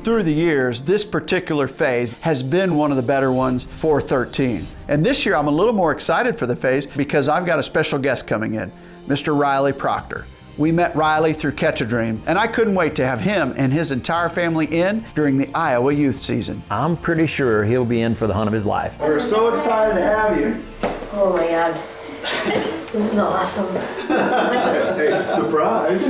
through the years, this particular phase has been one of the better ones for 13. And this year I'm a little more excited for the phase because I've got a special guest coming in, Mr. Riley Proctor. We met Riley through Catch a Dream, and I couldn't wait to have him and his entire family in during the Iowa youth season. I'm pretty sure he'll be in for the hunt of his life. We're so excited to have you. Oh my God. This is awesome. Hey, surprise.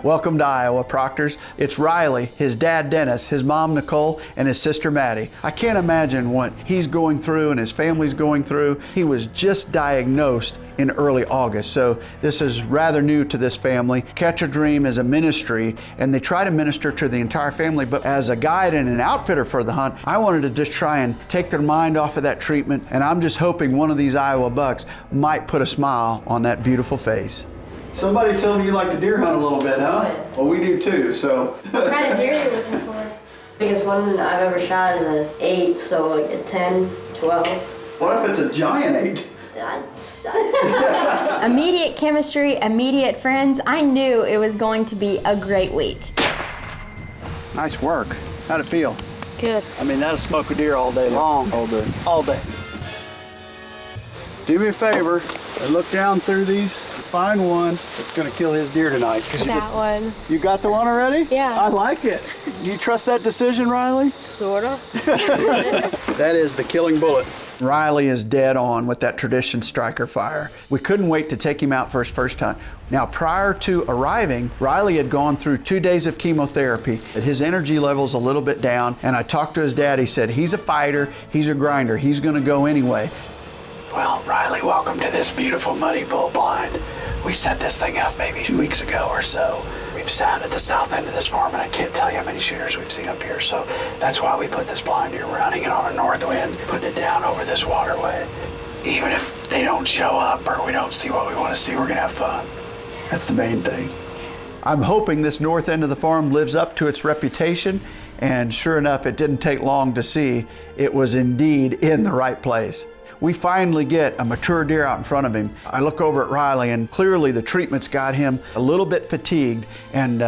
Welcome to Iowa, Proctors. It's Riley, his dad Dennis, his mom Nicole, and his sister Maddie. I can't imagine what he's going through and his family's going through. He was just diagnosed in early August, so this is rather new to this family. Catch a Dream is a ministry, and they try to minister to the entire family, but as a guide and an outfitter for the hunt, I wanted to just try and take their mind off of that treatment, and I'm just hoping one of these Iowa bucks might put a smile on that beautiful face. Somebody told me you like to deer hunt a little bit, huh? Oh, yeah. Well, we do too, so. What kind of deer are you looking for? Biggest one I've ever shot is an 8, so like a 10, 12. What if it's a giant 8? Immediate chemistry, immediate friends. I knew it was going to be a great week. Nice work. How'd it feel? Good. I mean, that'll smoke a deer all day long. All day. All day. Do me a favor and look down through these. Find one that's going to kill his deer tonight. That one. You got the one already? Yeah. I like it. Do you trust that decision, Riley? Sorta. That is the killing bullet. Riley is dead on with that tradition striker fire. We couldn't wait to take him out for his first hunt. Now, prior to arriving, Riley had gone through 2 days of chemotherapy. His energy level's a little bit down, and I talked to his dad. He said, he's a fighter, he's a grinder, he's gonna go anyway. Well, Riley, welcome to this beautiful muddy bull blind. We set this thing up maybe 2 weeks ago or so. We've sat at the south end of this farm, and I can't tell you how many shooters we've seen up here, so that's why we put this blind here. We're hunting it on a north wind, putting it down over this waterway. Even if they don't show up or we don't see what we want to see, we're gonna have fun. That's the main thing. I'm hoping this north end of the farm lives up to its reputation, and sure enough, it didn't take long to see it was indeed in the right place. We finally get a mature deer out in front of him. I look over at Riley, and clearly the treatment's got him a little bit fatigued and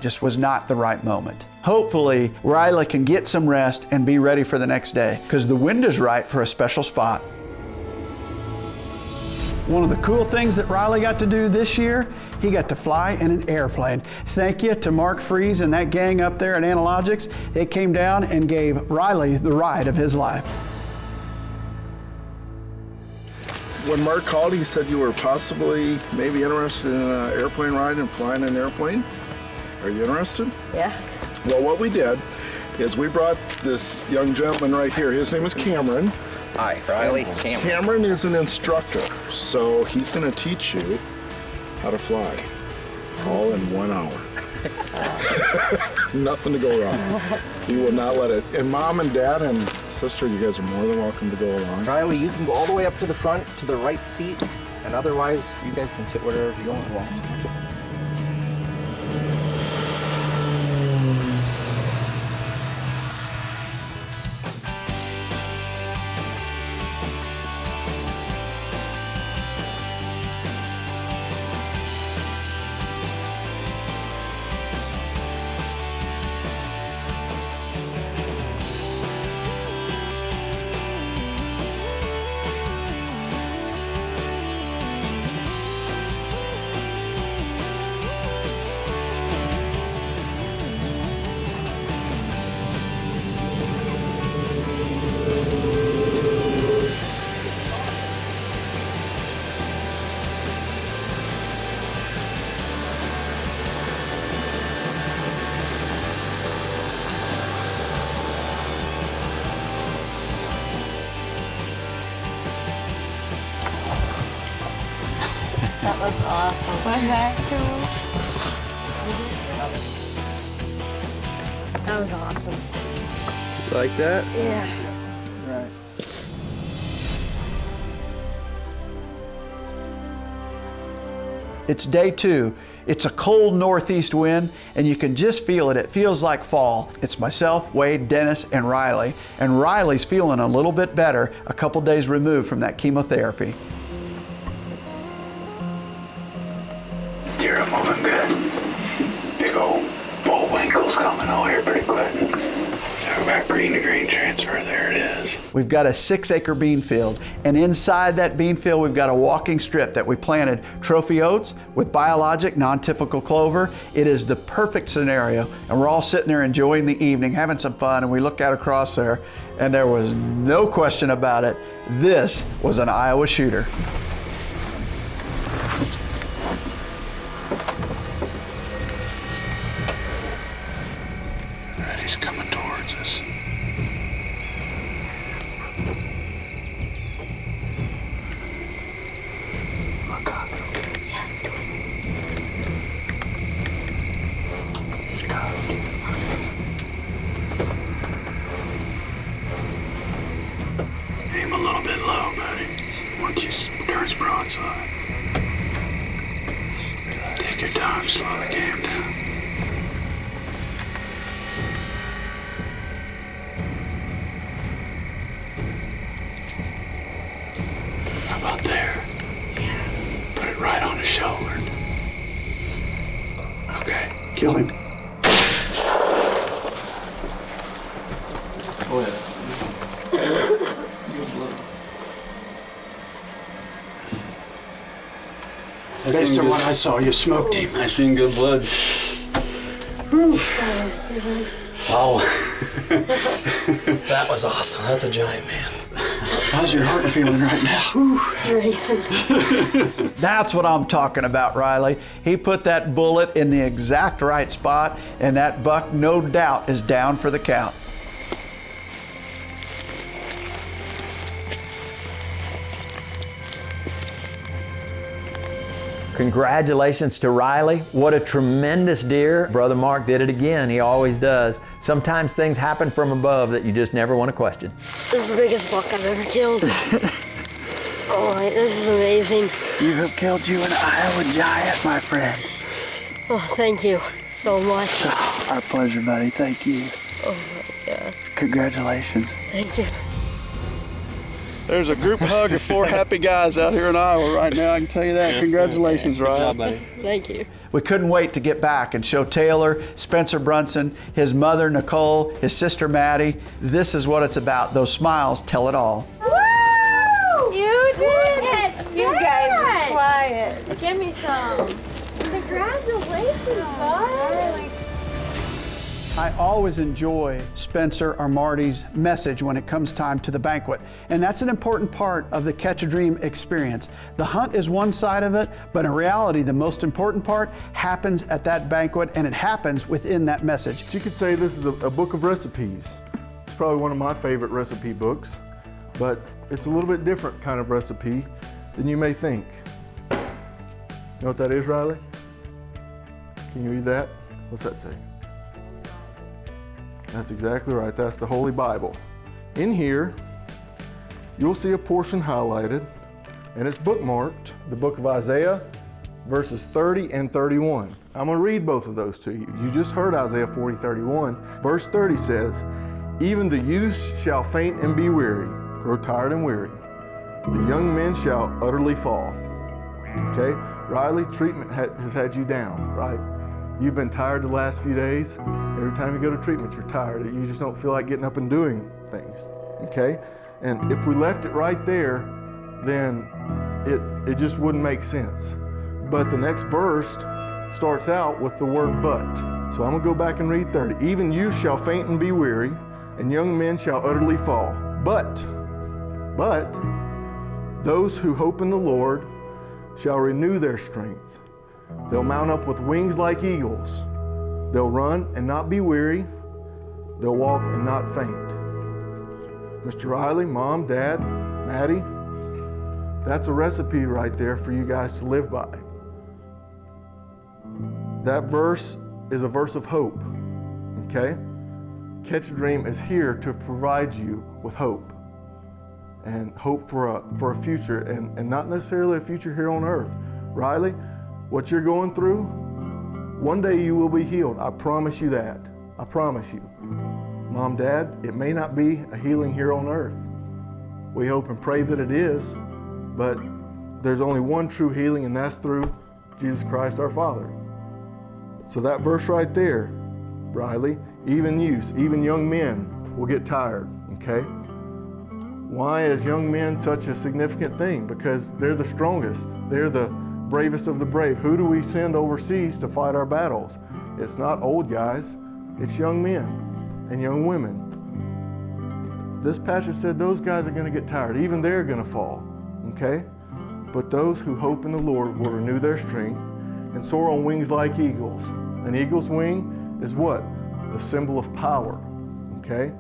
just was not the right moment. Hopefully, Riley can get some rest and be ready for the next day, because the wind is right for a special spot. One of the cool things that Riley got to do this year, he got to fly in an airplane. Thank you to Mark Freeze and that gang up there at Analogics. They came down and gave Riley the ride of his life. When Mark called, he said you were possibly maybe interested in an airplane ride and flying an airplane. Are you interested? Yeah. Well, what we did is we brought this young gentleman right here. His name is Cameron. Hi, Riley. Cameron. Cameron is an instructor, so he's going to teach you how to fly, all in 1 hour. Nothing to go wrong. He will not let it. And Mom and Dad and sister, you guys are more than welcome to go along. Riley, you can go all the way up to the front to the right seat, and otherwise, you guys can sit wherever you want. That was awesome. Was that cool? That was awesome. Like that? Yeah. Right. It's day 2. It's a cold northeast wind, and you can just feel it. It feels like fall. It's myself, Wade, Dennis, and Riley. And Riley's feeling a little bit better a couple days removed from that chemotherapy. Deer are moving good. Big old bullwinkle's coming over here pretty quick. got green to green transfer. There it is. We've got a 6-acre bean field, and inside that bean field we've got a walking strip that we planted trophy oats with biologic non-typical clover. It is the perfect scenario, and we're all sitting there enjoying the evening, having some fun, and we look out across there, and there was no question about it. This was an Iowa shooter. He's coming towards us. Look up. He's coming. Aim a little bit low, buddy. Once he turns broadside. Take your time, slow the game down. About there. Put it right on his shoulder. Okay, kill him. Based on what I saw, you smoked him. I seen good blood. Wow. That was awesome. That's a giant man. How's your heart feeling right now? It's racing. That's what I'm talking about, Riley. He put that bullet in the exact right spot, and that buck, no doubt, is down for the count. Congratulations to Riley. What a tremendous deer. Brother Mark did it again. He always does. Sometimes things happen from above that you just never want to question. This is the biggest buck I've ever killed. Oh, this is amazing. You have killed you an Iowa giant, my friend. Oh, thank you so much. Oh, our pleasure, buddy. Thank you. Oh my God. Congratulations. Thank you. There's a group hug of 4 happy guys out here in Iowa right now, I can tell you that. Congratulations, Riley. Thank you. We couldn't wait to get back and show Taylor, Spencer Brunson, his mother Nicole, his sister Maddie. This is what it's about. Those smiles tell it all. Woo! You did it! You guys are quiet. Give me some. Congratulations, bud. I always enjoy Spencer or Marty's message when it comes time to the banquet. And that's an important part of the Catch a Dream experience. The hunt is one side of it, but in reality, the most important part happens at that banquet, and it happens within that message. You could say this is a book of recipes. It's probably one of my favorite recipe books, but it's a little bit different kind of recipe than you may think. You know what that is, Riley? Can you read that? What's that say? That's exactly right. That's the Holy Bible. In here, you'll see a portion highlighted, and it's bookmarked, the book of Isaiah, verses 30 and 31. I'm going to read both of those to you. You just heard Isaiah 40:31. Verse 30 says, "Even the youths shall faint and be weary, grow tired and weary. The young men shall utterly fall." Okay? Riley, treatment has had you down, right? You've been tired the last few days. Every time you go to treatment, you're tired. You just don't feel like getting up and doing things, okay? And if we left it right there, then it just wouldn't make sense. But the next verse starts out with the word "but." So I'm gonna go back and read 30. "Even youth shall faint and be weary, and young men shall utterly fall. But those who hope in the Lord shall renew their strength. They'll mount up with wings like eagles. They'll run and not be weary. They'll walk and not faint." Mr. Riley, Mom, Dad, Maddie, that's a recipe right there for you guys to live by. That verse is a verse of hope, okay? Catch a Dream is here to provide you with hope, and hope for a future, and not necessarily a future here on earth. Riley, what you're going through, one day you will be healed. I promise you that. I promise you. Mom, Dad, it may not be a healing here on earth. We hope and pray that it is, but there's only one true healing, and that's through Jesus Christ our Father. So that verse right there, Riley, even youth, even young men will get tired, okay? Why is young men such a significant thing? Because they're the strongest. They're the bravest of the brave. Who do we send overseas to fight our battles? It's not old guys, it's young men and young women. This passage said those guys are going to get tired. Even they're going to fall, okay? But those who hope in the Lord will renew their strength and soar on wings like eagles. An eagle's wing is what? The symbol of power, okay?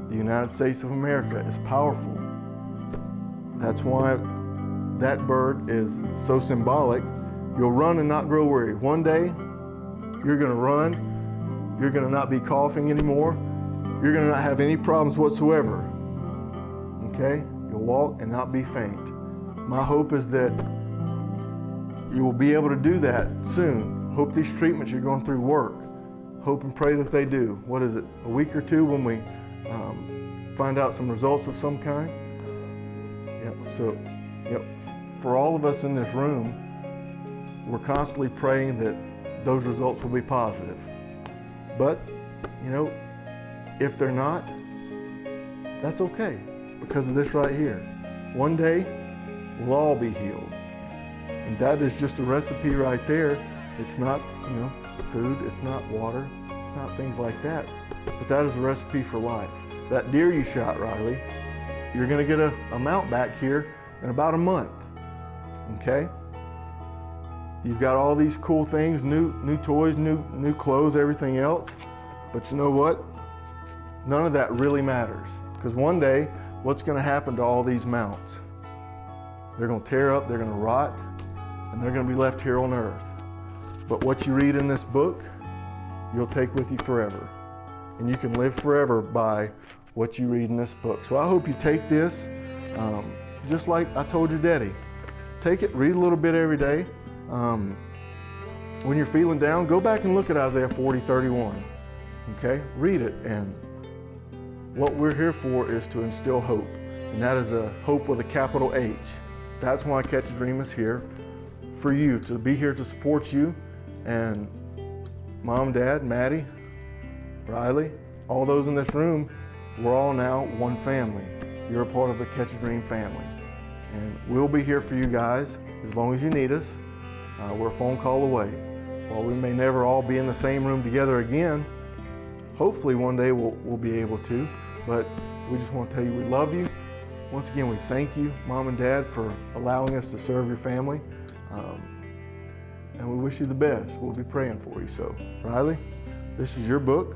The United States of America is powerful. That's why that bird is so symbolic. You'll run and not grow weary. One day, you're going to run. You're going to not be coughing anymore. You're going to not have any problems whatsoever. Okay? You'll walk and not be faint. My hope is that you will be able to do that soon. Hope these treatments you're going through work. Hope and pray that they do. What is it? A week or two when we find out some results of some kind? So, for all of us in this room, we're constantly praying that those results will be positive. But, if they're not, that's okay because of this right here. One day, we'll all be healed. And that is just a recipe right there. It's not, food, it's not water, it's not things like that. But that is a recipe for life. That deer you shot, Riley, you're gonna get a mount back here in about a month, okay? You've got all these cool things, new toys, new clothes, everything else. But you know what? None of that really matters. Because one day, what's gonna happen to all these mounts? They're gonna tear up, they're gonna rot, and they're gonna be left here on earth. But what you read in this book, you'll take with you forever. And you can live forever by what you read in this book. So I hope you take this, just like I told your daddy. Take it, read a little bit every day. When you're feeling down, go back and look at Isaiah 40:31. Okay, read it. And what we're here for is to instill hope. And that is a hope with a capital H. That's why Catch a Dream is here, for you, to be here to support you. And Mom, Dad, Maddie, Riley, all those in this room, we're all now one family. You're a part of the Catch a Dream family. And we'll be here for you guys as long as you need us. We're a phone call away. While we may never all be in the same room together again, hopefully one day we'll be able to, but we just want to tell you we love you. Once again, we thank you, Mom and Dad, for allowing us to serve your family. And we wish you the best. We'll be praying for you. So, Riley, this is your book,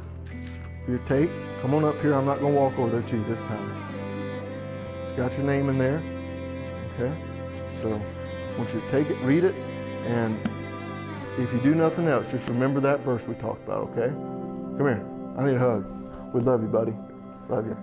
your take. Come on up here. I'm not going to walk over there to you this time. It's got your name in there. Okay? So, I want you to take it, read it, and if you do nothing else, just remember that verse we talked about, okay? Come here. I need a hug. We love you, buddy. Love you.